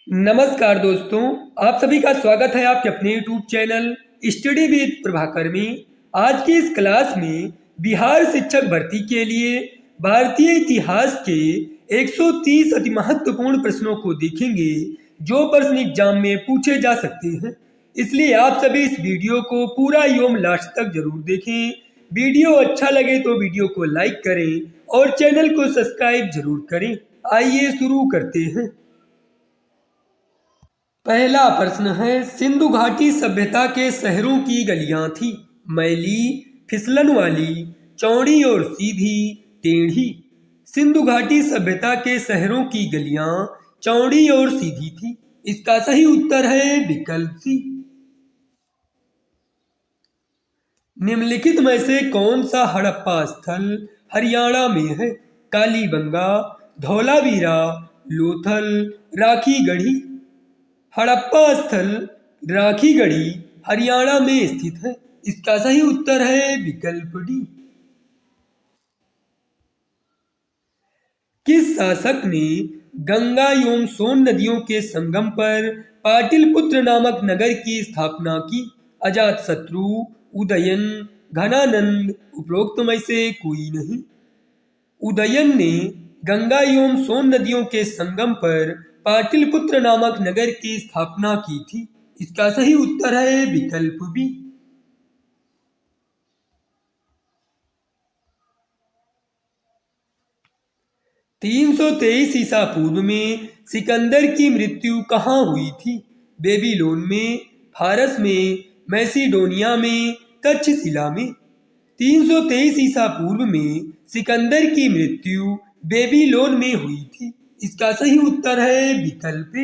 नमस्कार दोस्तों, आप सभी का स्वागत है आपके अपने YouTube channel study with Prabhakar में। आज की इस क्लास में बिहार शिक्षक भर्ती के लिए भारतीय इतिहास के 130 अति महत्वपूर्ण प्रश्नों को देखेंगे जो प्रश्न एग्जाम में पूछे जा सकते हैं। इसलिए आप सभी इस वीडियो को पूरा एवं लास्ट तक जरूर देखें। वीडियो अच्छा लगे तो वीडियो को लाइक करें और चैनल को सब्सक्राइब जरूर करें। आइए शुरू करते हैं। पहला प्रश्न है, सिंधु घाटी सभ्यता के शहरों की गलियां थी मैली, फिसलन वाली, चौड़ी और सीधी, टेढ़ी। सिंधु घाटी सभ्यता के शहरों की गलियां चौड़ी और सीधी थी। इसका सही उत्तर है विकल्प सी। निम्नलिखित में से कौन सा हड़प्पा स्थल हरियाणा में है? कालीबंगा, धौलावीरा, लोथल, राखीगढ़ी। हड़प्पा स्थल राखीगढ़ी हरियाणा में स्थित है। इसका सही उत्तर है विकल्प डी। किस शासक ने गंगा एवं सोन नदियों के संगम पर पाटिलपुत्र नामक नगर की स्थापना की? अजातशत्रु, उदयन, घनानंद। उपरोक्त में से कोई नहीं। उदयन ने गंगा एवं सोन नदियों के संगम पर पाटिलपुत्र नामक नगर की स्थापना की थी। इसका सही उत्तर है विकल्प बी। तीन सौ तेईस ईसा पूर्व में सिकंदर की मृत्यु कहाँ हुई थी? बेबीलोन में, फारस में, मैसिडोनिया में, तक्षशिला में। 323 ईसा पूर्व में सिकंदर की मृत्यु बेबीलोन में हुई थी। इसका सही उत्तर है विकल्प ए।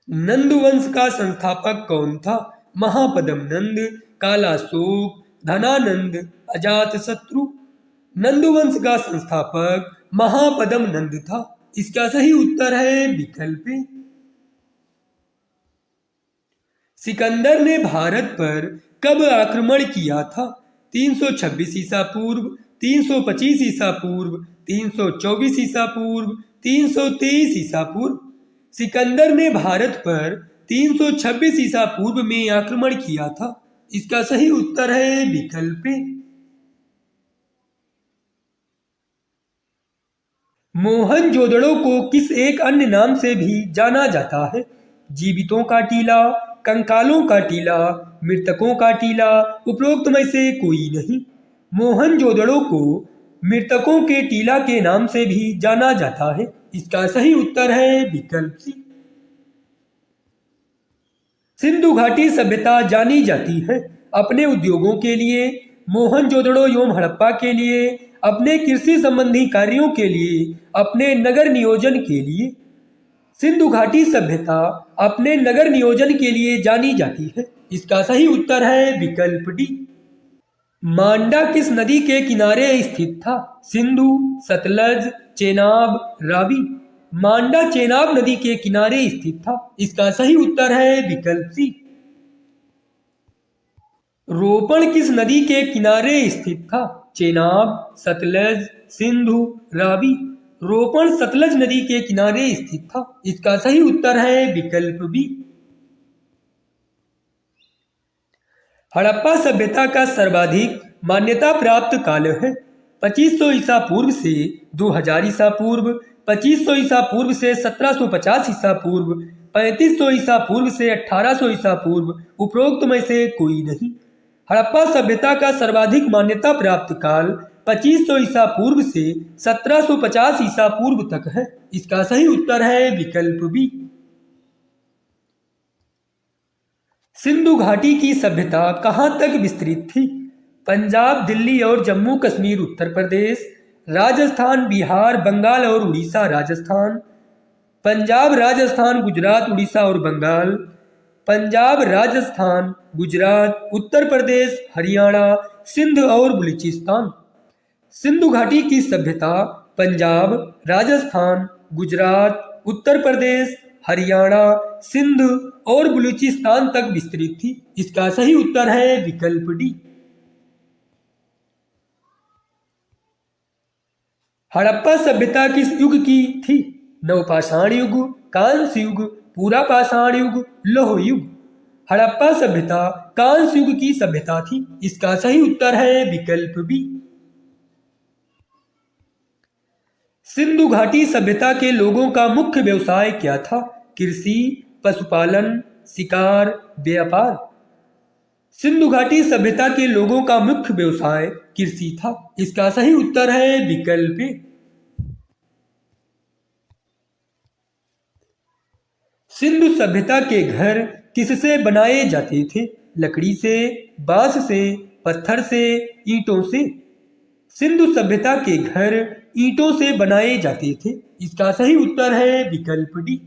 नंद वंश का संस्थापक कौन था? महापद्म नंद, कालाशोक, धनानंद, अजातशत्रु। नंद वंश का संस्थापक महापद्म नंद था। इसका सही उत्तर है विकल्प ए। सिकंदर ने भारत पर कब आक्रमण किया था? 326 ईसा पूर्व, 325 ईसा पूर्व, 324 ईसा पूर्व, 323 ईसा पूर्व। सिकंदर ने भारत पर 326 ईसा पूर्व में आक्रमण किया था। इसका सही उत्तर है विकल्प ए। मोहनजोदड़ो को किस एक अन्य नाम से भी जाना जाता है? जीवितों का टीला, कंकालों का टीला, मृतकों का टीला। उपरोक्त में से कोई नहीं। मोहनजोदड़ो को मृतकों के टीला के नाम से भी जाना जाता है। इसका सही उत्तर है विकल्प सी। सिंधु घाटी सभ्यता जानी जाती है अपने उद्योगों के लिए, मोहनजोदड़ो एवं हड़प्पा के लिए, अपने कृषि संबंधी कार्यों के लिए, अपने नगर नियोजन के लिए। सिंधु घाटी सभ्यता अपने नगर नियोजन के लिए जानी जाती है। इसका सही उत्तर है विकल्प डी। मांडा किस नदी के किनारे स्थित था? सिंधु, सतलज, चेनाब, रावी। मांडा चेनाब नदी के किनारे स्थित था। इसका सही उत्तर है विकल्प सी। रोपण किस नदी के किनारे स्थित था? चेनाब, सतलज, सिंधु, रावी। रोपण सतलज नदी के किनारे स्थित था। इसका सही उत्तर है विकल्प बी। हड़प्पा सभ्यता का सर्वाधिक मान्यता प्राप्त काल है 2500 ईसा पूर्व से 2000 ईसा पूर्व, 2500 ईसा पूर्व से 1750 ईसा पूर्व, 3500 ईसा पूर्व से 1800 ईसा पूर्व। उपरोक्त में से कोई नहीं। हड़प्पा सभ्यता का सर्वाधिक मान्यता प्राप्त काल 2500 ईसा पूर्व से 1750 ईसा पूर्व तक है। इसका सही उत्तर है विकल्प बी। सिंधु घाटी की सभ्यता कहाँ तक विस्तृत थी? पंजाब, दिल्ली और जम्मू कश्मीर उत्तर प्रदेश, राजस्थान, बिहार, बंगाल और उड़ीसा राजस्थान, पंजाब, राजस्थान, गुजरात, उड़ीसा और बंगाल, पंजाब, राजस्थान, गुजरात, उत्तर प्रदेश, हरियाणा, सिंध और बलूचिस्तान। सिंधु घाटी की सभ्यता पंजाब, राजस्थान, गुजरात, उत्तर प्रदेश, हरियाणा, सिंध और बलूचिस्तान तक विस्तृत थी। इसका सही उत्तर है विकल्प डी। हड़प्पा सभ्यता किस युग की थी? नवपाषाण युग, कांस्य युग, पूरा पाषाण युग, लौह युग। हड़प्पा सभ्यता कांस्य युग की सभ्यता थी। इसका सही उत्तर है विकल्प बी। सिंधु घाटी सभ्यता के लोगों का मुख्य व्यवसाय क्या था? कृषि, पशुपालन, शिकार, व्यापार। सिंधु घाटी सभ्यता के लोगों का मुख्य व्यवसाय कृषि था। इसका सही उत्तर है विकल्प ए। सिंधु सभ्यता के घर किससे बनाए जाते थे? लकड़ी से, बांस से, पत्थर से, ईंटों से। सिंधु सभ्यता के घर ईंटों से बनाए जाते थे। इसका सही उत्तर है विकल्प डी।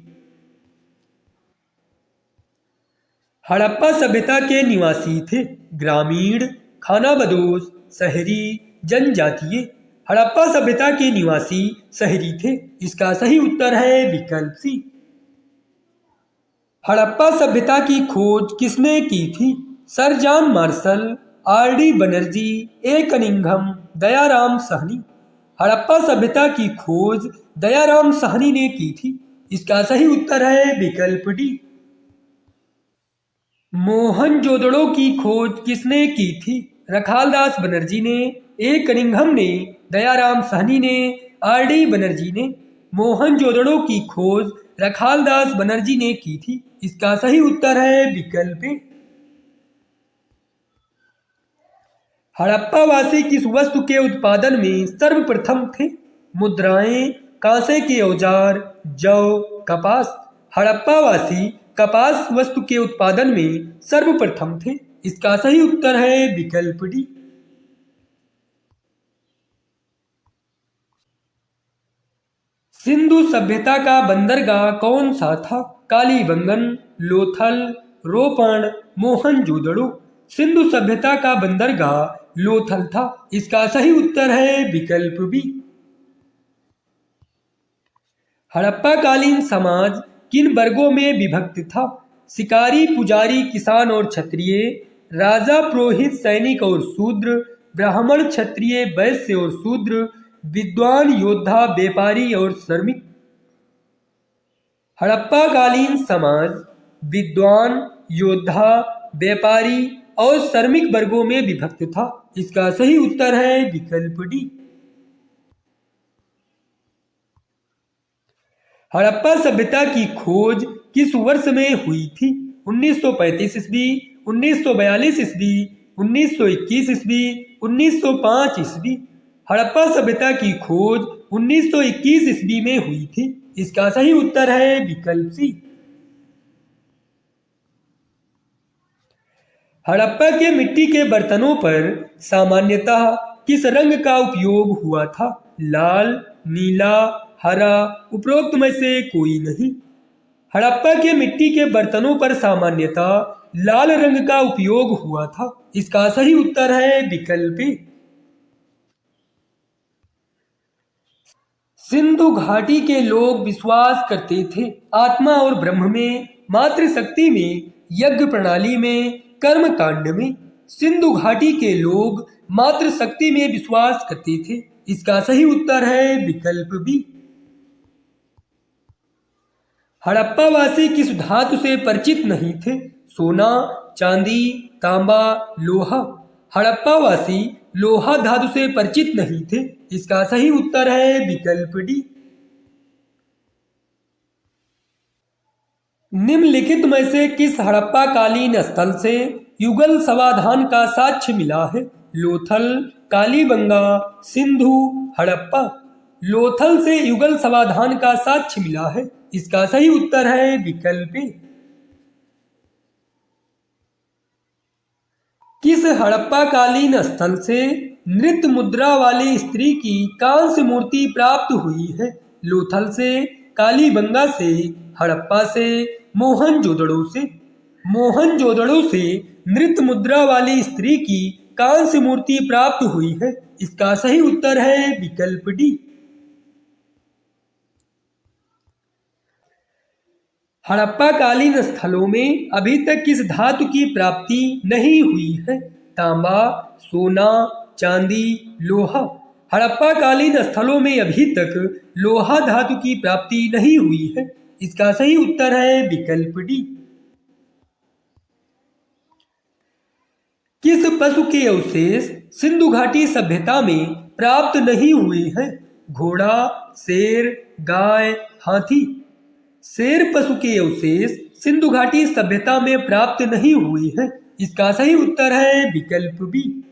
हड़प्पा सभ्यता के निवासी थे ग्रामीण, खानाबदोश, शहरी, जनजातीय। हड़प्पा सभ्यता के निवासी शहरी थे। इसका सही उत्तर है विकल्प सी। हड़प्पा सभ्यता की खोज किसने की थी? Sir John Marshall, R D. Banerjee, A. Cunningham, Dayaram Sahni. Harappa सभ्यता की खोज दयाराम साहनी ने की थी। इसका सही उत्तर है विकल्प डी। मोहनजोदड़ो की खोज किसने की थी? रखालदास बनर्जी ने, ए. कनिंघम ने, दयाराम साहनी ने, आर.डी. बनर्जी ने। मोहनजोदड़ो की खोज रखालदास बनर्जी ने की थी। इसका सही उत्तर है विकल्प ए। हड़प्पावासी किस वस्तु के उत्पादन में सर्वप्रथम थे? मुद्राएं, कांसे के औजार, जौ, कपास। हड़प्पावासी कपास वस्तु के उत्पादन में सर्वप्रथम थे। इसका सही उत्तर है विकल्प डी। सिंधु सभ्यता का बंदरगाह कौन सा था? कालीबंगन, लोथल, रोपण, मोहनजोदड़ो। सिंधु सभ्यता का बंदरगाह लोथल था। इसका सही उत्तर है विकल्प बी। हड़प्पाकालीन समाज किन वर्गों में विभक्त था? शिकारी, पुजारी, किसान और क्षत्रिय, राजा, पुरोहित, सैनिक और शूद्र, ब्राह्मण, क्षत्रिय, वैश्य और शूद्र, विद्वान, योद्धा, व्यापारी और श्रमिक। हड़प्पाकालीन समाज विद्वान, योद्धा, व्यापारी और श्रमिक वर्गों में विभक्त था। इसका सही उत्तर है विकल्प डी। हड़प्पा सभ्यता की खोज किस वर्ष में हुई थी? 1935 ईस्वी, 1942 ईस्वी, 1921 ईस्वी, 1905 ईस्वी। हड़प्पा सभ्यता की खोज 1921 ईस्वी में हुई थी। इसका सही उत्तर है विकल्प सी। हड़प्पा के मिट्टी के बर्तनों पर सामान्यतः किस रंग का उपयोग हुआ था? लाल, नीला, हरा, उपरोक्त में से कोई नहीं। हड़प्पा के मिट्टी के बर्तनों पर सामान्यतः लाल रंग का उपयोग हुआ था। इसका सही उत्तर है विकल्प ए। सिंधु घाटी के लोग विश्वास करते थे आत्मा और ब्रह्म में, मातृशक्ति में, यज्ञ प्रणाली में, कर्म कांड में। सिंधु घाटी के लोग मातृशक्ति में विश्वास करते थे। इसका सही उत्तर है विकल्प बी। हड़प्पावासी किस धातु से परिचित नहीं थे? सोना, चांदी, तांबा, लोहा। हड़प्पावासी लोहा धातु से परिचित नहीं थे। इसका सही उत्तर है विकल्प डी। निम्नलिखित में से किस हड़प्पाकालीन स्थल से युगल समाधान का साक्ष्य मिला है? लोथल, कालीबंगा, सिंधु, हड़प्पा। लोथल से युगल समाधान का साक्ष्य मिला है। इसका सही उत्तर है विकल्प ए। किस हड़प्पाकालीन स्थल से नृत्य मुद्रा वाली स्त्री की कांस्य मूर्ति प्राप्त हुई है? लोथल से, कालीबंगा से, हड़प्पा से, मोहनजोदड़ो से। मोहनजोदड़ो से नृत्य मुद्रा वाली स्त्री की कांस्य मूर्ति प्राप्त हुई है। इसका सही उत्तर है विकल्प डी। हड़प्पाकालीन स्थलों में अभी तक किस धातु की प्राप्ति नहीं हुई है? तांबा, सोना, चांदी, लोहा। हड़प्पा कालीन स्थलों में अभी तक लोहा धातु की प्राप्ति नहीं हुई है। इसका सही उत्तर है विकल्प डी। किस पशु के अवशेष सिंधु घाटी सभ्यता में प्राप्त नहीं हुए हैं? घोड़ा, शेर, गाय, हाथी। शेर पशु के अवशेष सिंधु घाटी सभ्यता में प्राप्त नहीं हुए हैं। इसका सही उत्तर है विकल्प बी।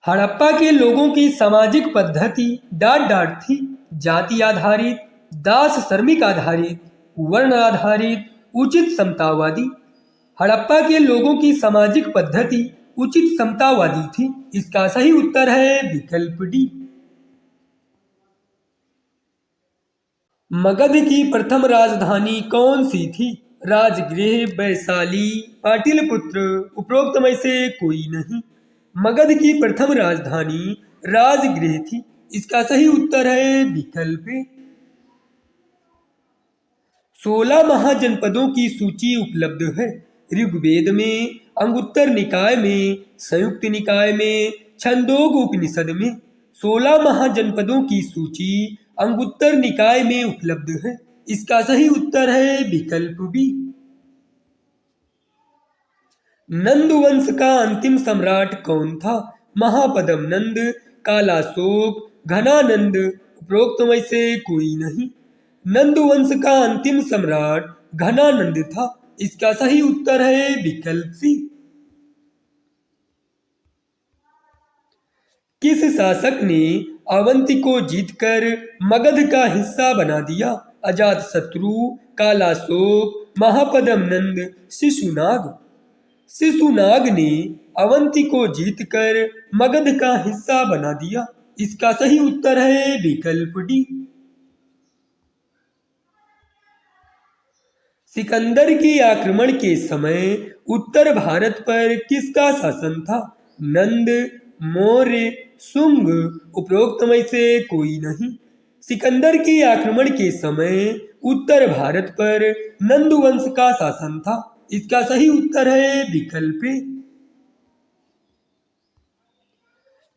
हड़प्पा के लोगों की सामाजिक पद्धति डाट डाट थी। जाति आधारित, दास श्रमिक आधारित, वर्ण आधारित, उचित समतावादी। हड़प्पा के लोगों की सामाजिक पद्धति उचित समतावादी थी। इसका सही उत्तर है विकल्प डी। मगध की प्रथम राजधानी कौन सी थी? राजगृह, वैशाली, पाटलिपुत्र, उपरोक्त में से कोई नहीं। मगध की प्रथम राजधानी राजगृह थी। इसका सही उत्तर है विकल्प ए। 16 महाजनपदों की सूची उपलब्ध है। ऋग्वेद में, अंगुत्तर निकाय में, संयुक्त निकाय में, छंदोग उपनिषद में। 16 महाजनपदों की सूची अंगुत्तर निकाय में उपलब्ध है। इसका सही उत्तर है विकल्प बी। नंद वंश का अंतिम सम्राट कौन था? महापद्म नंद, कालाशोक, घनानंद, उपरोक्त में से कोई नहीं। नंद वंश का अंतिम सम्राट घनानंद था। इसका सही उत्तर है विकल्प सी। किस शासक ने अवंती को जीतकर मगध का हिस्सा बना दिया? अजातशत्रु, कालाशोक, महापद्म नंद, शिशुनाग। शिशुनाग ने अवंती को जीतकर मगध का हिस्सा बना दिया। इसका सही उत्तर है विकल्प डी। सिकंदर के आक्रमण के समय उत्तर भारत पर किसका शासन था? नंद, मौर्य, शुंग, उपरोक्त में से कोई नहीं। सिकंदर के आक्रमण के समय उत्तर भारत पर नंद वंश का शासन था। इसका सही उत्तर है विकल्प ए।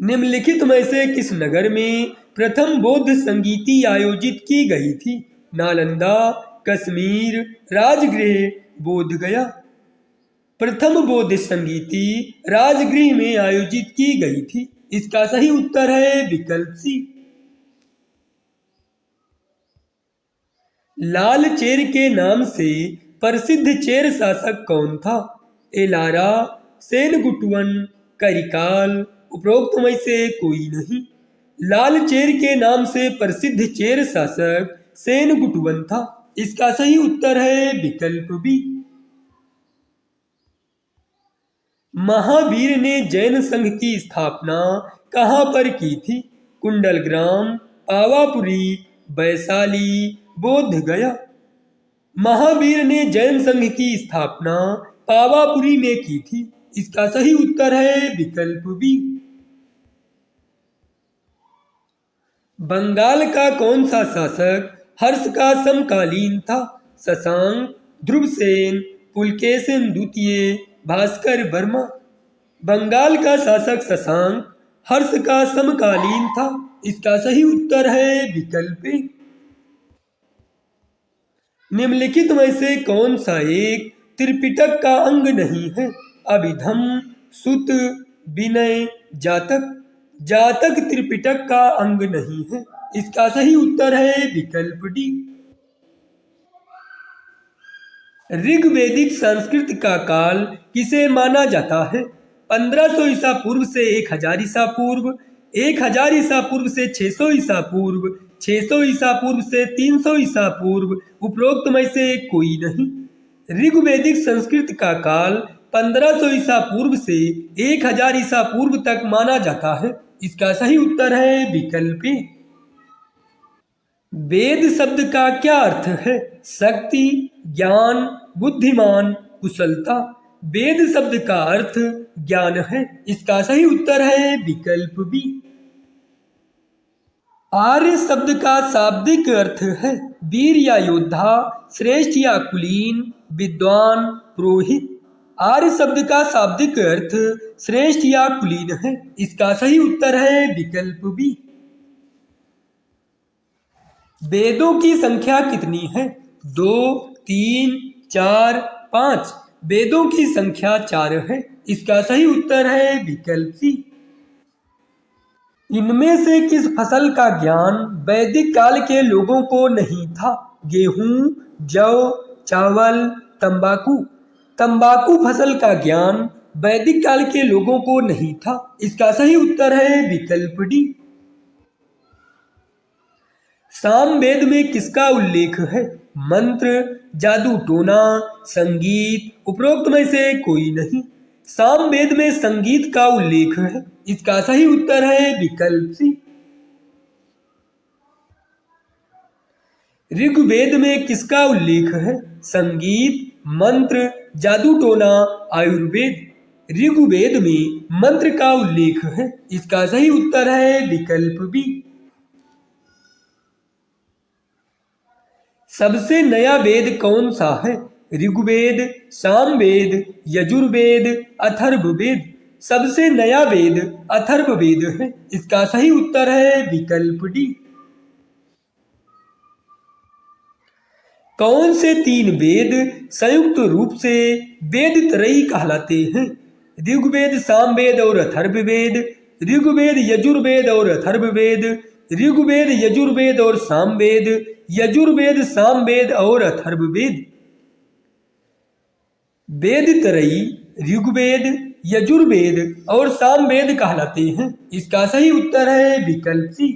निम्नलिखित में से किस नगर में प्रथम बौद्ध संगीति आयोजित की गई थी? नालंदा, कश्मीर, राजगृह, बोधगया। प्रथम बौद्ध संगीति राजगृह में आयोजित की गई थी। इसका सही उत्तर है विकल्प सी। लाल चेर के नाम से प्रसिद्ध चेर शासक कौन था? एलारा, सेनगुटवन, करिकाल, उपरोक्त में से कोई नहीं। लाल चेर के नाम से प्रसिद्ध चेर शासक सेनगुटवन था। इसका सही उत्तर है विकल्प बी। महावीर ने जैन संघ की स्थापना कहाँ पर की थी? कुंडलग्राम, पावापुरी, वैशाली, बोधगया। महावीर ने जैन संघ की स्थापना पावापुरी में की थी। इसका सही उत्तर है विकल्प बी। बंगाल का कौन सा शासक हर्ष का समकालीन था? शशांक, ध्रुवसेन, पुलकेशिन द्वितीय, भास्कर वर्मा। बंगाल का शासक शशांक हर्ष का समकालीन था। इसका सही उत्तर है विकल्प ए। निम्नलिखित में से कौन सा एक त्रिपिटक का अंग नहीं है? अभिधम, सुत, विनय, जातक। जातक त्रिपिटक का अंग नहीं है। इसका सही उत्तर है विकल्प डी। ऋग्वेदिक संस्कृत का काल किसे माना जाता है? 1500 ईसा पूर्व से 1000 ईसा पूर्व, 1000 ईसा पूर्व से 600 ईसा पूर्व, 600 ईसा पूर्व से 300 ईसा पूर्व, उपरोक्त में से कोई नहीं। ऋग्वेदिक संस्कृत का काल 1500 ईसा पूर्व से 1000 ईसा पूर्व तक माना जाता है। इसका सही उत्तर है विकल्प ए। वेद शब्द का क्या अर्थ है? शक्ति, ज्ञान, बुद्धिमान, कुशलता। वेद शब्द का अर्थ ज्ञान है। इसका सही उत्तर है विकल्प बी। आर्य शब्द का शाब्दिक अर्थ है वीर या योद्धा, श्रेष्ठ या कुलीन, विद्वान, पुरोहित। आर्य शब्द का शाब्दिक अर्थ श्रेष्ठ या कुलीन है। इसका सही उत्तर है विकल्प बी। वेदों की संख्या कितनी है? 2, 3, 4, 5। वेदों की संख्या 4 है। इसका सही उत्तर है विकल्प सी। इनमें से किस फसल का ज्ञान वैदिक काल के लोगों को नहीं था? गेहूं, जौ, चावल, तंबाकू। तंबाकू फसल का ज्ञान वैदिक काल के लोगों को नहीं था। इसका सही उत्तर है विकल्प डी। सामवेद में किसका उल्लेख है? मंत्र, जादू टोना, संगीत, उपरोक्त में से कोई नहीं। सामवेद में संगीत का उल्लेख है। इसका सही उत्तर है विकल्प सी। ऋग्वेद में किसका उल्लेख है? संगीत, मंत्र, जादू टोना, आयुर्वेद। ऋग्वेद में मंत्र का उल्लेख है। इसका सही उत्तर है विकल्प बी। सबसे नया वेद कौन सा है? ऋग्वेद, सामवेद, यजुर्वेद, अथर्ववेद। सबसे नया वेद अथर्ववेद है। इसका सही उत्तर है विकल्प डी। कौन से 3 वेद संयुक्त रूप से वेद त्रयी कहलाते हैं? ऋग्वेद, सामवेद और अथर्ववेद। ऋग्वेद, यजुर्वेद और अथर्ववेद। ऋग्वेद, यजुर्वेद और सामवेद। यजुर्वेद, सामवेद और अथर्ववेद। वेद त्रयी ऋग्वेद, यजुर्वेद और सामवेद कहलाते हैं। इसका सही उत्तर है विकल्प सी।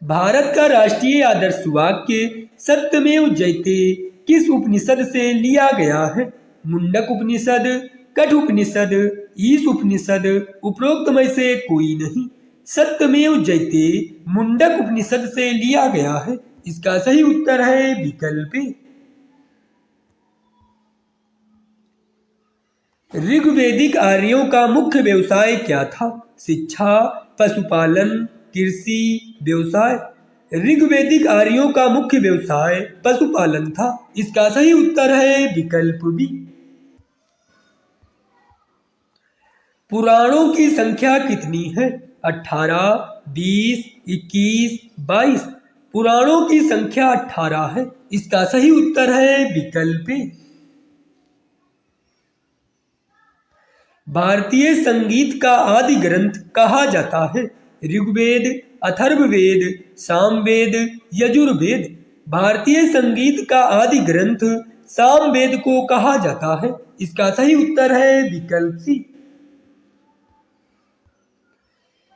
भारत का राष्ट्रीय आदर्श वाक्य सत्यमेव जयते किस उपनिषद से लिया गया है? मुंडक उपनिषद, कठ उपनिषद, ईश उपनिषद, उपरोक्त में से कोई नहीं। सत्यमेव जयते मुंडक उपनिषद से लिया गया है। इसका सही उत्तर है विकल्प ए। ऋग्वेदिक आर्यों का मुख्य व्यवसाय क्या था? शिक्षा, पशुपालन, कृषि, व्यवसाय। ऋग्वेदिक आर्यों का मुख्य व्यवसाय पशुपालन था। इसका सही उत्तर है विकल्प बी। पुराणों की संख्या कितनी है? 18, 20, 21, 22। पुराणों की संख्या 18 है। इसका सही उत्तर है विकल्प ए। भारतीय संगीत का आदि ग्रंथ कहा जाता है? ऋग्वेद, अथर्ववेद, सामवेद, यजुर्वेद। भारतीय संगीत का आदि ग्रंथ सामवेद को कहा जाता है। इसका सही उत्तर है विकल्प सी।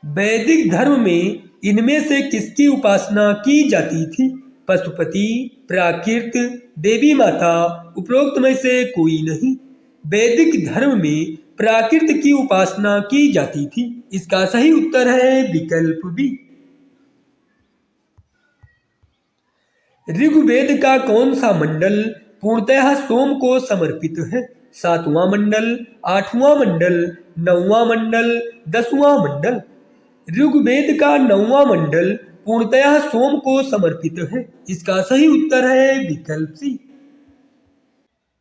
वैदिक धर्म में इनमें से किसकी उपासना की जाती थी? पशुपति, प्राकृत, देवी माता, उपरोक्त में से कोई नहीं। वैदिक धर्म में प्राकृत की उपासना की जाती थी। इसका सही उत्तर है विकल्प बी। ऋग्वेद का कौन सा मंडल पूर्णतः सोम को समर्पित है? 7वां मंडल, 8वां मंडल, 9वां मंडल, 10वां मंडल। ऋग्वेद का 9वां मंडल पूर्णतः सोम को समर्पित है। इसका सही उत्तर है विकल्प सी।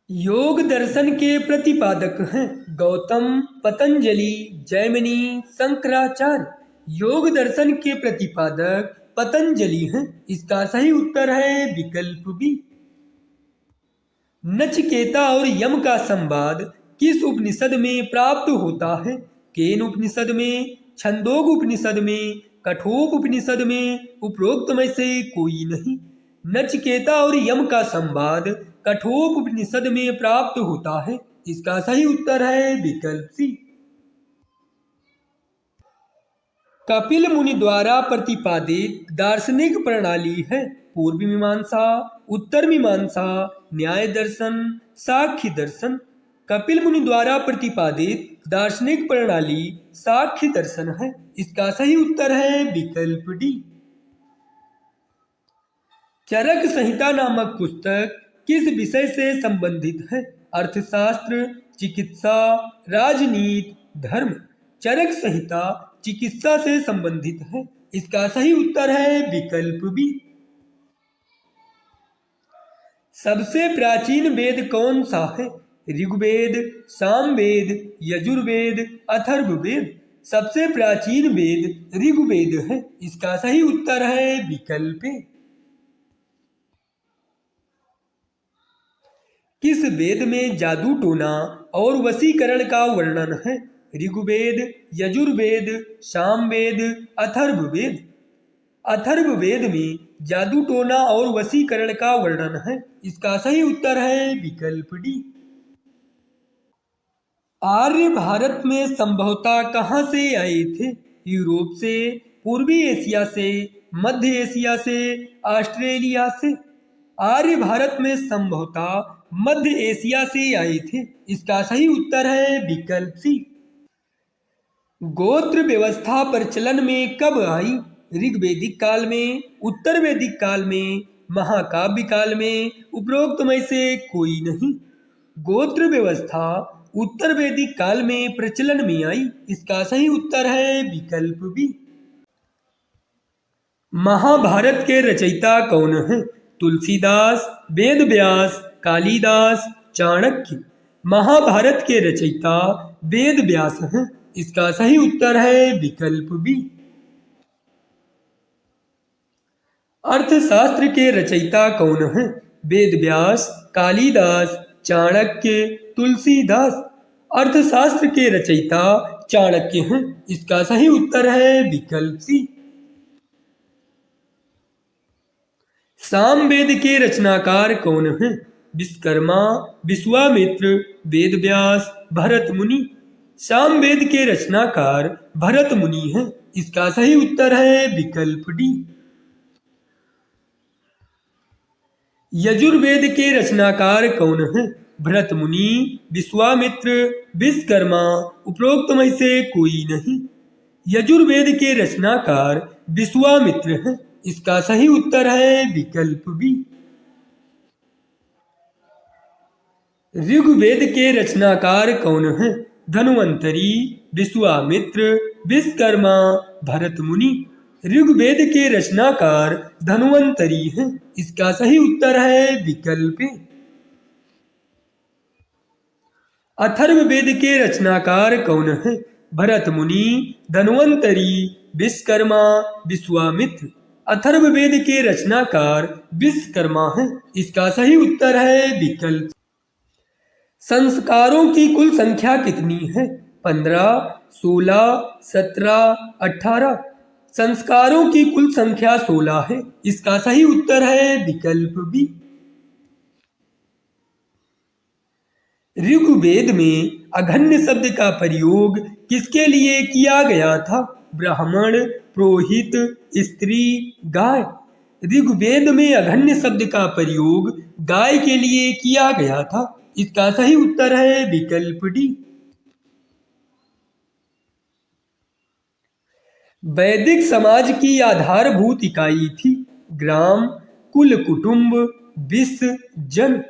योग दर्शन के प्रतिपादक हैं? गौतम, पतंजलि, जैमिनी, शंकराचार्य। योग दर्शन के प्रतिपादक पतंजलि हैं। इसका सही उत्तर है विकल्प बी। नचिकेता और यम का संवाद किस उपनिषद में प्राप्त होता है? केन उपनिषद में, छंदोग उपनिषद में, कठोप उपनिषद में, उपरोक्त में से कोई नहीं। नचिकेता और यम का संवाद कठोप उपनिषद में प्राप्त होता है। इसका सही उत्तर है विकल्प सी। कपिल मुनि द्वारा प्रतिपादित दार्शनिक प्रणाली है? पूर्व मीमांसा, उत्तर मीमांसा, न्याय दर्शन, साख्य दर्शन। कपिल मुनि द्वारा प्रतिपादित दार्शनिक प्रणाली साख्य दर्शन है। इसका सही उत्तर है विकल्प डी। चरक संहिता नामक पुस्तक किस विषय से संबंधित है? अर्थशास्त्र, चिकित्सा, राजनीति, धर्म। चरक संहिता चिकित्सा से संबंधित है। इसका सही उत्तर है विकल्प बी। सबसे प्राचीन वेद कौन सा है? ऋग्वेद, सामवेद, यजुर्वेद, अथर्ववेद। सबसे प्राचीन वेद ऋग्वेद है। इसका सही उत्तर है विकल्प ए। किस वेद में जादू टोना और वशीकरण का वर्णन है? ऋग्वेद, यजुर्वेद, सामवेद, अथर्ववेद। अथर्ववेद में जादू टोना और वशीकरण का वर्णन है। इसका सही उत्तर है विकल्प डी। आर्य भारत में संभवतः कहाँ से आए थे? यूरोप से, पूर्वी एशिया से, मध्य एशिया से, ऑस्ट्रेलिया से। आर्य भारत में संभवतः मध्य एशिया से आए थे। इसका सही उत्तर है विकल्प सी। गोत्र व्यवस्था प्रचलन में कब आई? ऋग्वैदिक काल में, उत्तर वैदिक काल में, महाकाव्य काल में, उपरोक्त में से कोई नहीं। गोत्र व्यवस्था उत्तर वैदिक काल में प्रचलन में आई। इसका सही उत्तर है विकल्प बी। महाभारत के रचयिता कौन है? तुलसीदास, वेद व्यास, कालिदास, चाणक्य। महाभारत के रचयिता वेद व्यास हैं। इसका सही उत्तर है विकल्प बी। अर्थशास्त्र के रचयिता कौन हैं? वेद व्यास, कालिदास, चाणक्य, तुलसीदास। अर्थशास्त्र के रचयिता चाणक्य हैं। इसका सही उत्तर है विकल्प सी। सामवेद के रचनाकार कौन हैं? विश्वकर्मा, विश्वामित्र, वेदव्यास, भरत मुनि। सामवेद के रचनाकार भरत मुनि हैं। इसका सही उत्तर है विकल्प डी। यजुर्वेद के रचनाकार कौन हैं? भरत मुनि, विश्वामित्र, विश्वकर्मा, उपरोक्त में से कोई नहीं। यजुर्वेद के रचनाकार विश्वामित्र हैं। इसका सही उत्तर है विकल्प बी। ऋग्वेद के रचनाकार कौन हैं? धन्वंतरी, विश्वामित्र, विश्वकर्मा, भरत मुनि। ऋग्वेद के रचनाकार धन्वंतरी हैं। इसका सही उत्तर है विकल्प ए। अथर्ववेद के रचनाकार कौन हैं? भरत मुनि, धन्वंतरी, विश्वकर्मा, विश्वामित्र। अथर्ववेद के रचनाकार विश्वकर्मा हैं। इसका सही उत्तर है विकल्प। संस्कारों की कुल संख्या कितनी है? 15, 16, 17, 18। संस्कारों की कुल संख्या 16 है। इसका सही उत्तर है विकल्प बी। ऋग्वेद में अघन्य शब्द का प्रयोग किसके लिए किया गया था? ब्राह्मण, पुरोहित, स्त्री, गाय। ऋग्वेद में अघन्य शब्द का प्रयोग गाय के लिए किया गया था। इसका सही उत्तर है विकल्प डी। वैदिक समाज की आधारभूत इकाई थी ग्राम, कुल, कुटुंब, विश्व, जन।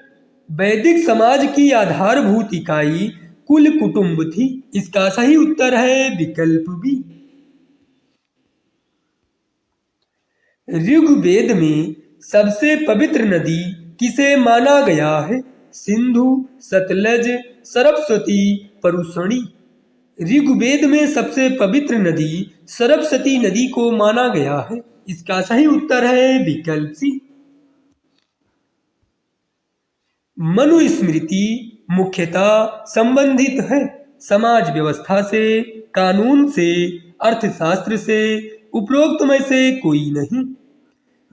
वैदिक समाज की आधारभूत इकाई कुल, कुटुंब थी। इसका सही उत्तर है विकल्प बी। ऋग्वेद में सबसे पवित्र नदी किसे माना गया है? सिंधु, सतलज, सरस्वती, परुशणी। ऋग्वेद में सबसे पवित्र नदी सरस्वती नदी को माना गया है। इसका सही उत्तर है विकल्प सी। मनुस्मृति मुख्यतः संबंधित है समाज व्यवस्था से, कानून से, अर्थशास्त्र से, उपरोक्त में से कोई नहीं।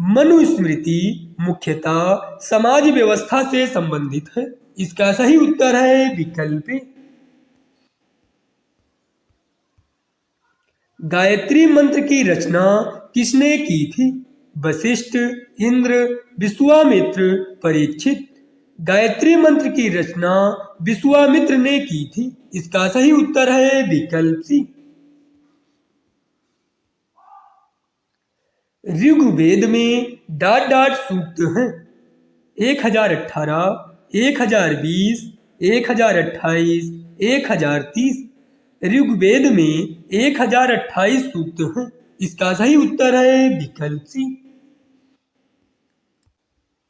मनुस्मृति मुख्यतः समाज व्यवस्था से संबंधित है। इसका सही उत्तर है विकल्प ए। गायत्री मंत्र की रचना किसने की थी? वशिष्ठ, इंद्र, विश्वामित्र, परीक्षित। गायत्री मंत्र की रचना विश्वामित्र ने की थी। इसका सही उत्तर है विकल्प सी। ऋग्वेद में डाट डाट सूक्त हैं 1018, 1020, 1028, 1030। ऋग्वेद में 1028 सूक्त हैं। इसका सही उत्तर है विकल्प सी।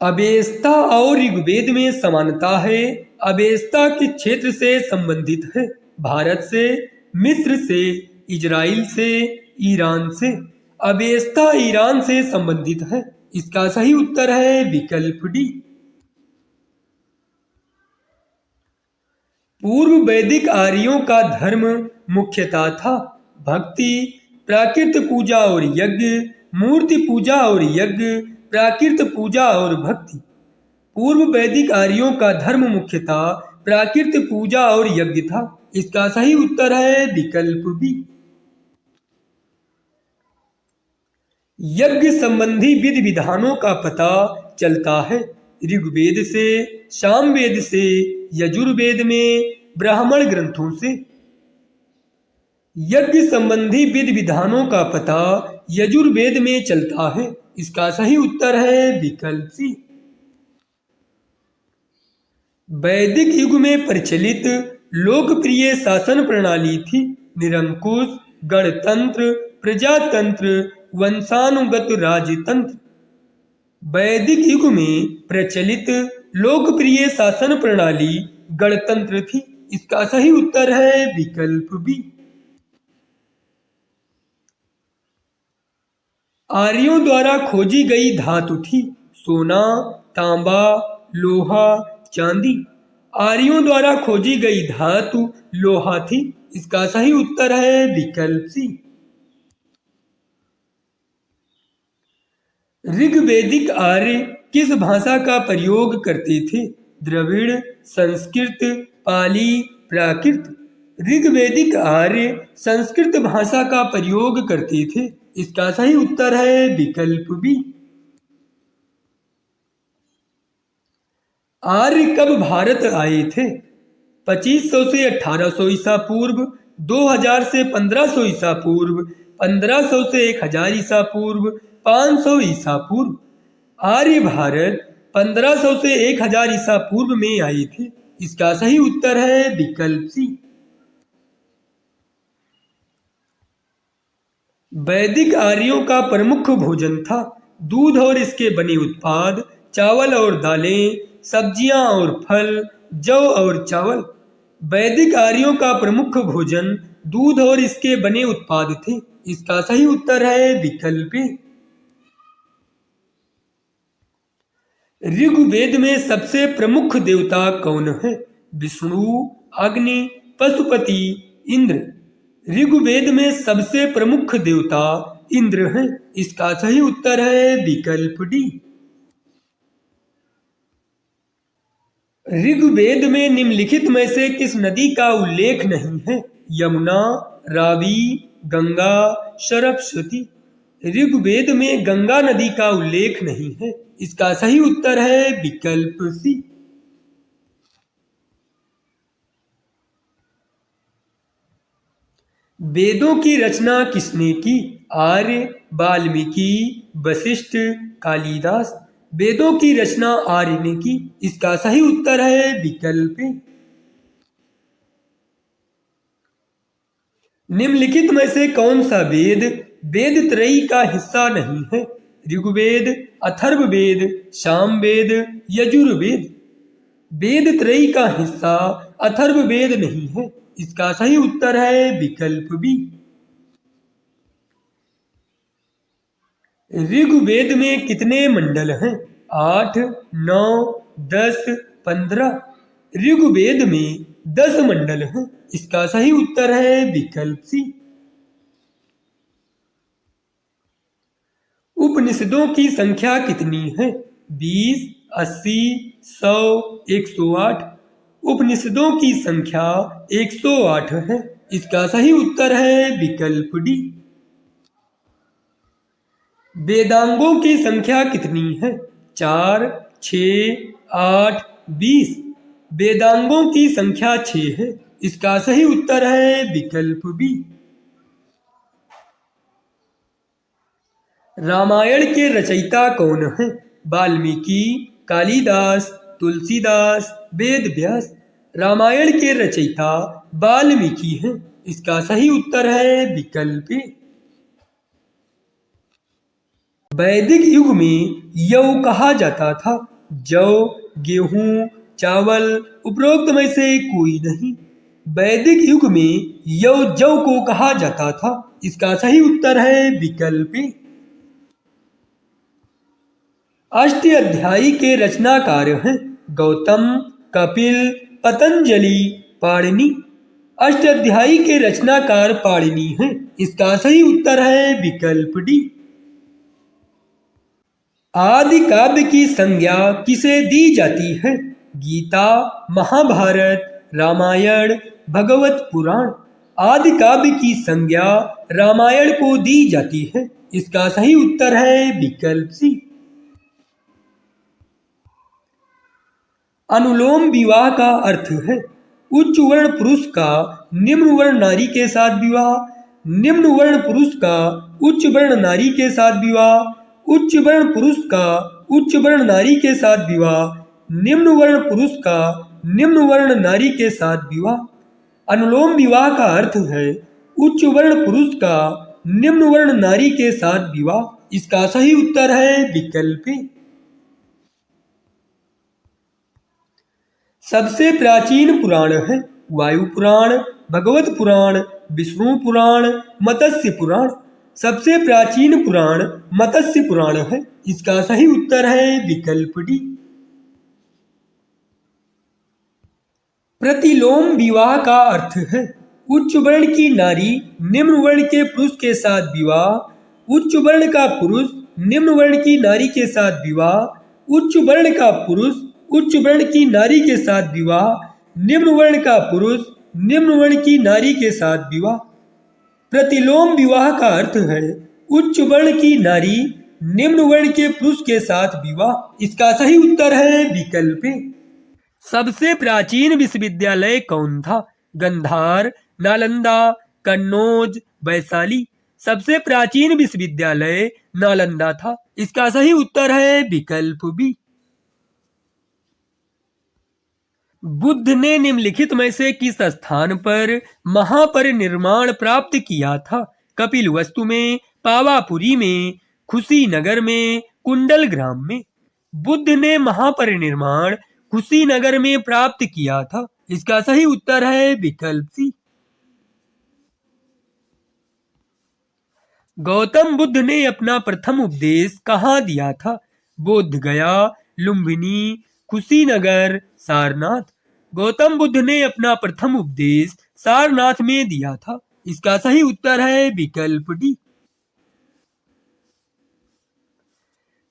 अवेस्ता और ऋग्वेद में समानता है। अवेस्ता किस क्षेत्र से संबंधित है? भारत से, मिस्र से, इजराइल से, ईरान से। अवेस्ता ईरान से संबंधित है। इसका सही उत्तर है विकल्प डी। पूर्व वैदिक आर्यों का धर्म मुख्यतः था भक्ति, प्राकृत पूजा और यज्ञ, मूर्ति पूजा और यज्ञ, प्राकृत पूजा और भक्ति। पूर्व वैदिक आर्यों का धर्म मुख्यतः प्राकृत पूजा और यज्ञ था। इसका सही उत्तर है विकल्प बी। यज्ञ संबंधी विधि विधानों का पता चलता है ऋग्वेद से, सामवेद से, यजुर्वेद में, ब्राह्मण ग्रंथों से। यज्ञ संबंधी विधि विधानों का पता यजुर्वेद में चलता है। इसका सही उत्तर है विकल्प सी। वैदिक युग में प्रचलित लोकप्रिय शासन प्रणाली थी निरंकुश, गणतंत्र, प्रजातंत्र, वंशानुगत राजतंत्र। वैदिक युग में प्रचलित लोकप्रिय शासन प्रणाली गणतंत्र थी। इसका सही उत्तर है विकल्प बी। आर्यों द्वारा खोजी गई धातु थी सोना, तांबा, लोहा, चांदी। आर्यों द्वारा खोजी गई धातु लोहा थी। इसका सही उत्तर है विकल्प सी। ऋग्वैदिक आर्य किस भाषा का प्रयोग करते थे? द्रविड़, संस्कृत, पाली, प्राकृत। ऋग्वैदिक आर्य संस्कृत भाषा का प्रयोग करते थे। इसका सही उत्तर है विकल्प बी। आर्य कब भारत आए थे? 2500 से 1800 ईसा पूर्व, 2000 से 1500 ईसा पूर्व, 1500 से 1000 ईसा पूर्व, 500 ईसा पूर्व। आर्य भारत 1500 से 1000 ईसा पूर्व में आए थे। इसका सही उत्तर है विकल्प सी। वैदिक आर्यों का प्रमुख भोजन था दूध और इसके बने उत्पाद, चावल और दालें, सब्जियां और फल, जौ और चावल। वैदिक आर्यों का प्रमुख भोजन दूध और इसके बने उत्पाद थे। इसका सही उत्तर है विकल्प ए। ऋग्वेद में सबसे प्रमुख देवता कौन है? विष्णु, अग्नि, पशुपति, इंद्र। ऋग्वेद में सबसे प्रमुख देवता इंद्र हैं। इसका सही उत्तर है विकल्प डी। ऋग्वेद में निम्नलिखित में से किस नदी का उल्लेख नहीं है? यमुना, रावी, गंगा, सरस्वती। ऋग्वेद में गंगा नदी का उल्लेख नहीं है। इसका सही उत्तर है विकल्प सी। वेदों की रचना किसने की? आर्य, वाल्मीकि, वशिष्ठ, कालिदास। वेदों की रचना आर्य ने की। इसका सही उत्तर है विकल्प ए। निम्नलिखित में से कौन सा वेद वेद त्रयी का हिस्सा नहीं है? ऋग्वेद, अथर्ववेद, सामवेद, यजुर्वेद। वेद त्रयी का हिस्सा अथर्ववेद नहीं है। इसका सही उत्तर है विकल्प बी। ऋग्वेद में कितने मंडल हैं? 8, 9, 10, 15। ऋग्वेद में 10 मंडल हैं। इसका सही उत्तर है विकल्प सी। उपनिषदों की संख्या कितनी है? 20, 80, 100, 108। उपनिषदों की संख्या 108 है। इसका सही उत्तर है विकल्प डी। वेदांगों की संख्या कितनी है? 4, 6, 8, 20। वेदांगों की संख्या 6 है। इसका सही उत्तर है विकल्प बी। रामायण के रचयिता कौन हैं? वाल्मीकि, कालिदास, तुलसीदास, वेद व्यास। रामायण के रचयिता वाल्मीकि हैं। इसका सही उत्तर है विकल्प ए। वैदिक युग में यव कहा जाता था जौ, गेहूं, चावल, उपरोक्त में से कोई नहीं। वैदिक युग में यौ जौ को कहा जाता था। इसका सही उत्तर है विकल्प ए। अष्टाध्यायी के रचनाकार हैं गौतम, कपिल, पतंजलि, पाणिनि। अष्टाध्यायी के रचनाकार पाणिनि हैं। इसका सही उत्तर है विकल्प डी। आदि काव्य की संज्ञा किसे दी जाती है? गीता, महाभारत, रामायण, भगवत पुराण। आदि काव्य की संज्ञा रामायण को दी जाती है। इसका सही उत्तर है विकल्प सी। अनुलोम विवाह का अर्थ है उच्च वर्ण पुरुष का निम्न वर्ण नारी के साथ विवाह, निम्न वर्ण पुरुष का उच्च वर्ण नारी के साथ विवाह, उच्च वर्ण पुरुष का उच्च वर्ण नारी के साथ विवाह, निम्न वर्ण पुरुष का निम्न वर्ण नारी के साथ विवाह। अनुलोम विवाह का अर्थ है उच्च वर्ण पुरुष का निम्न वर्ण नारी के साथ विवाह। इसका सही उत्तर है विकल्प ए। सबसे प्राचीन पुराण है वायु पुराण, भगवत पुराण, विष्णु पुराण, मत्स्य पुराण। सबसे प्राचीन पुराण मत्स्य पुराण है। इसका सही उत्तर है विकल्प डी। प्रतिलोम विवाह का अर्थ है उच्च वर्ण की नारी निम्न वर्ण के पुरुष के साथ विवाह, उच्च वर्ण का पुरुष निम्न वर्ण की नारी के साथ विवाह, उच्च वर्ण का पुरुष उच्च वर्ण की नारी के साथ विवाह, निम्न वर्ण का पुरुष निम्न वर्ण की नारी के साथ विवाह। प्रतिलोम विवाह का अर्थ है उच्च वर्ण की नारी निम्न वर्ण के पुरुष के साथ विवाह। इसका सही उत्तर है विकल्प ए। सबसे प्राचीन विश्वविद्यालय कौन था? गंधार, नालंदा, कन्नौज, वैशाली। सबसे प्राचीन विश्वविद्यालय नालंदा था। इसका सही उत्तर है विकल्प बी। बुद्ध ने निम्नलिखित में से किस स्थान पर महापरिनिर्वाण प्राप्त किया था? कपिलवस्तु में, पावापुरी में, खुशीनगर में, कुंडल ग्राम में। बुद्ध ने महापरिनिर्वाण कुशीनगर में प्राप्त किया था। इसका सही उत्तर है विकल्प सी। गौतम बुद्ध ने अपना प्रथम उपदेश कहाँ दिया था? बोध गया, लुम्बिनी, कुशीनगर, सारनाथ। गौतम बुद्ध ने अपना प्रथम उपदेश सारनाथ में दिया था। इसका सही उत्तर है विकल्प डी।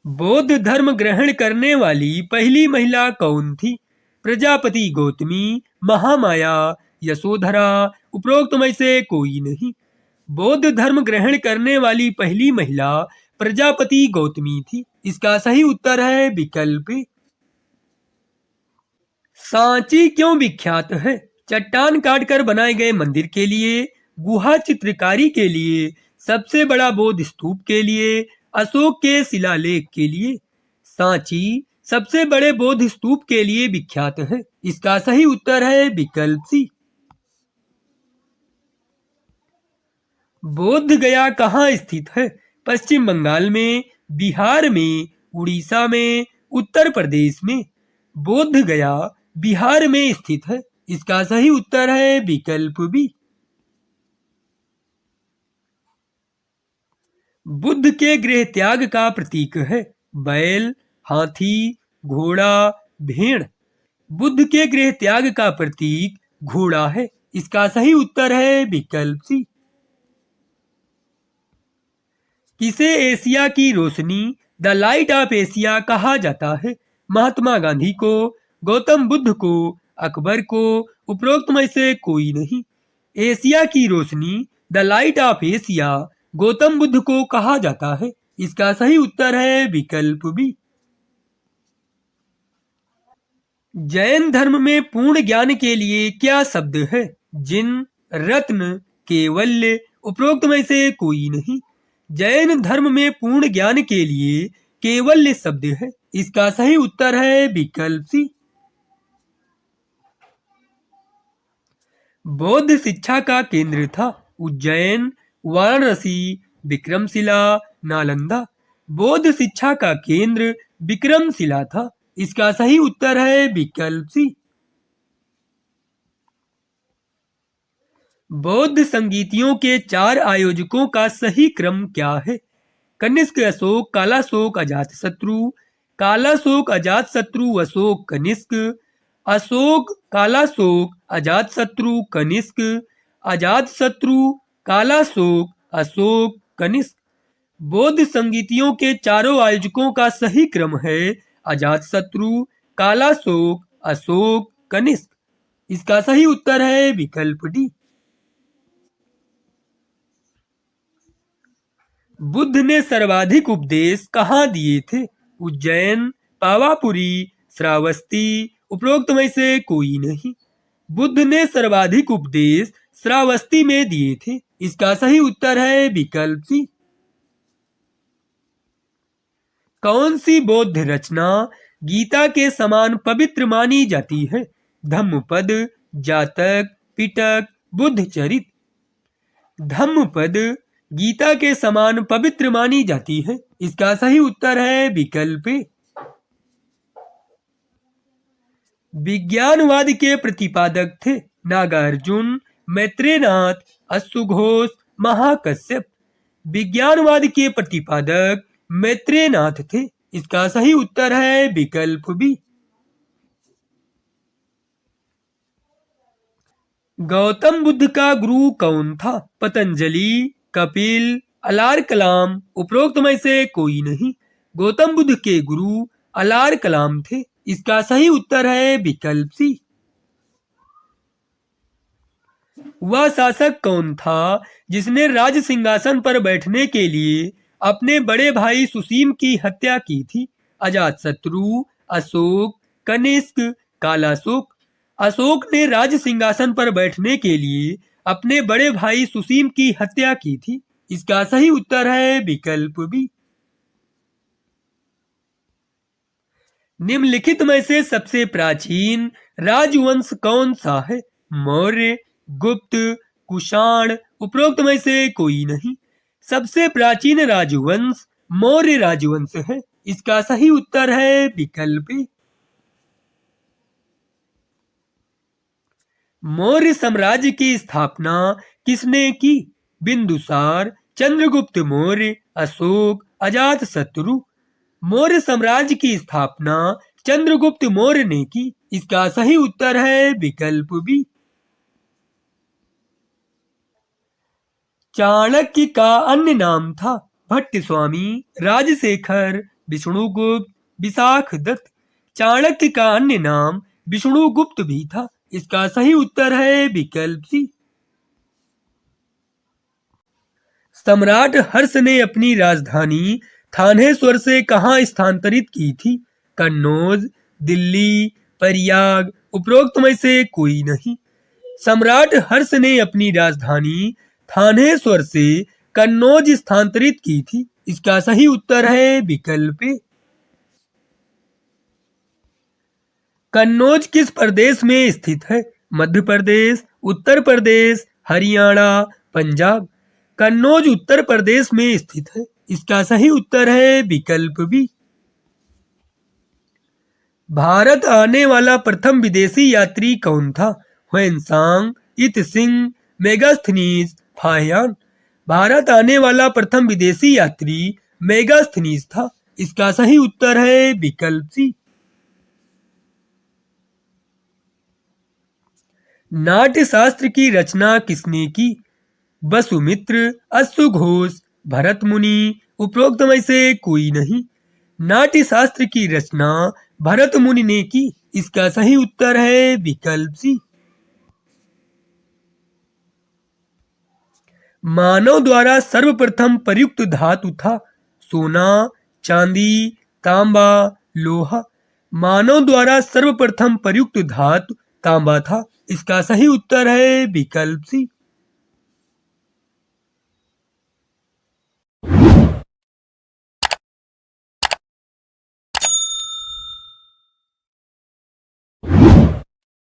बौद्ध धर्म ग्रहण करने वाली पहली महिला कौन थी? प्रजापति गौतमी, महामाया, यशोधरा, उपरोक्त में से कोई नहीं। बौद्ध धर्म ग्रहण करने वाली पहली महिला प्रजापति गौतमी थी। इसका सही उत्तर है विकल्प ए। सांची क्यों विख्यात है? चट्टान काटकर बनाए गए मंदिर के लिए, गुहा चित्रकारी के लिए, सबसे बड़ा बौद्ध स्तूप के लिए, अशोक के शिलालेख के लिए। सांची सबसे बड़े बौद्ध स्तूप के लिए विख्यात है। इसका सही उत्तर है विकल्प सी। बोध गया कहाँ स्थित है? पश्चिम बंगाल में, बिहार में, उड़ीसा में, उत्तर प्रदेश में। बोध गया बिहार में स्थित है। इसका सही उत्तर है विकल्प बी। बुद्ध के गृह त्याग का प्रतीक है बैल, हाथी, घोड़ा, भेड़। बुद्ध के गृह त्याग का प्रतीक घोड़ा है। इसका सही उत्तर है विकल्प सी। किसे एशिया की रोशनी, द लाइट ऑफ एशिया कहा जाता है? महात्मा गांधी को, गौतम बुद्ध को, अकबर को, उपरोक्त में से कोई नहीं। एशिया की रोशनी, the light of Asia Gautam Buddha को कहा जाता है। इसका सही उत्तर है विकल्प बी। जैन धर्म में पूर्ण ज्ञान के लिए क्या शब्द है? जिन, रत्न, केवल्य, उपरोक्त में से कोई नहीं। जैन धर्म में पूर्ण ज्ञान के लिए केवल्य शब्द है। इसका सही उत्तर है विकल्प सी। बौद्ध शिक्षा का केंद्र था उज्जैन, वाराणसी, विक्रमशिला, नालंदा। बौद्ध शिक्षा का केंद्र विक्रमशिला था। इसका सही उत्तर है विकल्प सी। बौद्ध संगीतियों के 4 आयोजकों का सही क्रम क्या है? कनिष्क, अशोक, कालाशोक, अजातशत्रु, कालाशोक, अजातशत्रु, अशोक, कनिष्क, अशोक, कालाशोक, अजातशत्रु, कनिष्क, अजातशत्रु, कालाशोक, अशोक, कनिष्क। बौद्ध संगीतियों के चारों आयोजकों का सही क्रम है अजातशत्रु, कालाशोक, अशोक, कनिष्क। इसका सही उत्तर है विकल्प डी। बुद्ध ने सर्वाधिक उपदेश कहाँ दिए थे? उज्जैन, पावापुरी, श्रावस्ती, उपरोक्त में से कोई नहीं। बुद्ध ने सर्वाधिक उपदेश श्रावस्ती में दिए थे। इसका सही उत्तर है विकल्प सी। कौन सी बौद्ध रचना गीता के समान पवित्र मानी जाती है? धम्मपद, जातक, पिटक, बुद्धचरित। धम्मपद गीता के समान पवित्र मानी जाती है। इसका सही उत्तर है विकल्प ए। विज्ञानवाद के प्रतिपादक थे नागार्जुन, मैत्रेयनाथ, अश्वघोष, महाकश्यप। विज्ञानवाद के प्रतिपादक मैत्रेयनाथ थे। इसका सही उत्तर है विकल्प बी। गौतम बुद्ध का गुरु कौन था? पतंजलि, कपिल, अलार कलाम, उपरोक्त में से कोई नहीं। गौतम बुद्ध के गुरु अलार कलाम थे। इसका सही उत्तर है विकल्प सी। वह शासक कौन था जिसने राज सिंहासन पर बैठने के लिए अपने बड़े भाई सुसीम की हत्या की थी? अजातशत्रु, अशोक, कनिष्क, कालाशोक। अशोक ने राज सिंहासन पर बैठने के लिए अपने बड़े भाई सुसीम की हत्या की थी। इसका सही उत्तर है विकल्प बी। निम्नलिखित में से सबसे प्राचीन राजवंश कौन सा है? मौर्य, गुप्त, कुषाण, उपरोक्त में से कोई नहीं। सबसे प्राचीन राजवंश मौर्य राजवंश है। इसका सही उत्तर है विकल्प ए। मौर्य साम्राज्य की स्थापना किसने की? बिंदुसार, चंद्रगुप्त मौर्य, अशोक, अजातशत्रु। मौर्य साम्राज्य की स्थापना चंद्रगुप्त मौर्य ने की। इसका सही उत्तर है विकल्प बी। चाणक्य का अन्य नाम था? भट्टस्वामी, राजशेखर, विष्णुगुप्त, विशाखदत्त। चाणक्य का अन्य नाम विष्णुगुप्त भी था। इसका सही उत्तर है विकल्प सी। सम्राट हर्ष ने अपनी राजधानी थानेश्वर से कहाँ स्थानांतरित की थी? कन्नौज, दिल्ली, प्रयाग, उपरोक्त में से कोई नहीं। सम्राट हर्ष ने अपनी राजधानी थानेश्वर से कन्नौज स्थानांतरित की थी। इसका सही उत्तर है विकल्प ए। कन्नौज किस प्रदेश में स्थित है? मध्य प्रदेश, उत्तर प्रदेश, हरियाणा, पंजाब। कन्नौज उत्तर प्रदेश में स्थित है। इसका सही उत्तर है विकल्प बी। भारत आने वाला प्रथम विदेशी यात्री कौन था? ह्वेनसांग, इत सिंह, मेगास्थनीज, फाहियान। भारत आने वाला प्रथम विदेशी यात्री मेगास्थनीज था। इसका सही उत्तर है विकल्प सी। नाट्य शास्त्र की रचना किसने की? वसुमित्र, अश्वघोष, भरत मुनि, उपरोक्त में से कोई नहीं। नाट्य शास्त्र की रचना भरत मुनि ने की। इसका सही उत्तर है विकल्प सी। मानव द्वारा सर्वप्रथम प्रयुक्त धातु था? सोना, चांदी, तांबा, लोहा। मानव द्वारा सर्वप्रथम प्रयुक्त धातु तांबा था। इसका सही उत्तर है विकल्प सी।